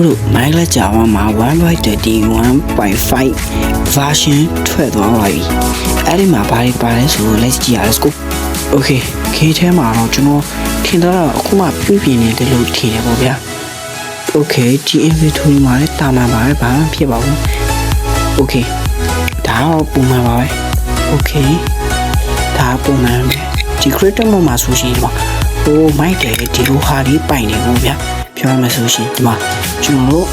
တို့မိုင်းလက်ကြာမှာ 1.31.5 version ထွက်သွားပါပြီအဲ့ဒီမှာဘာတွေပါလဲဆိုတော့ let's ကြည့်ရအောင် let's go okay ခေတ်ထဲမှာတော့ကျွန်တော်ထင်တော့အခုမှပြပြနေတယ်လို့ထင်တယ်ပေါ့ဗျာ okay ဒီ inventory မှာလည်းတာမှန်ပါပဲဘာမှဖြစ်ပါဘူး okay ဒါတော့ပုံမှန်ပါပဲ okay ဒါပုံမှန်ပဲဒီ creator mode မှာဆိုရှင်ဒီမှာ oh my day ဒီလိုဟာလေးပိုင်နေပေါ့ဗျာပြောရမယ်ဆိုရှင်ဒီမှာကျွန်တော်တို့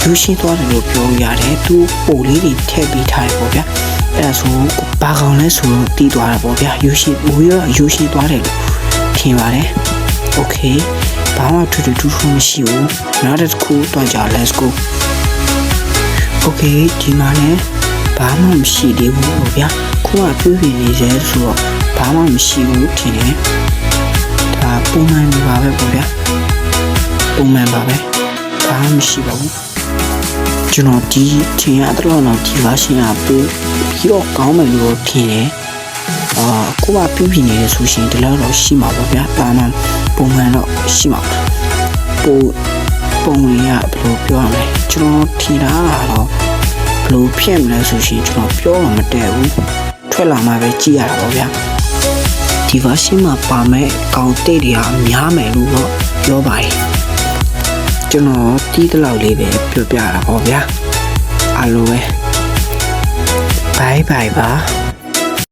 ယူရှင်းသွားတယ်လို့ပြောရတယ်သူပိုလေးတွေထည့်ပေးထားတယ်ပေါ့ဗျာအဲ့ဒါဆိုဘာကောင်လဲဆိုတော့တီးသွားတာပေါ့ဗျာယူရှင်းသွားတယ်လို့ထင်ပါတယ် okay ဘာမှထူးထူးမရှိဘူးနောက်တစ်ခုတော့ကြာ let's go okay ဒီမှာလည်းဘာမှမရှိသေးဘူးပေါ့ဗျာခုမှပြပြနေစေဆိုတော့ဘာမှမရှိဘူးထင်တယ်ဒါပုံမှန်ပါပဲပေါ့ဗျာပုံမှန်ပါပဲဘာမှမရှိပါဘူးကျွန်တော်ဒီထင်ရတော့တော့ဒီ version ကပိုပြီးတော့ကောင်းမယ်လို့ထင်တယ်ကိုကပြပြနေရဆိုရှင်ဒီလောက်တော့ရှိမှာပေါ့ဗျာဒါမှပုံမှန်တော့ရှိမှာပုံရဘယ်လိုပြောရမလဲကျွန်တော်ထင်တာတော့ဘယ်လိုဖြစ်မလဲဆိုရှင်ကျွန်တော်ပြောမှမတည့်ဘူးထွက်လာမှပဲကြည့်ရတာပေါ့ဗျာဒီ version မှာပါမဲ့ကောင်တိတ်တွေကအများမယ်လို့တော့ပြောပါတယ်ကျွန်တော်တီးတလောက်လေးပဲပြောပြတာပေါ့ဗျာအားလုံးပဲ bye bye ပါ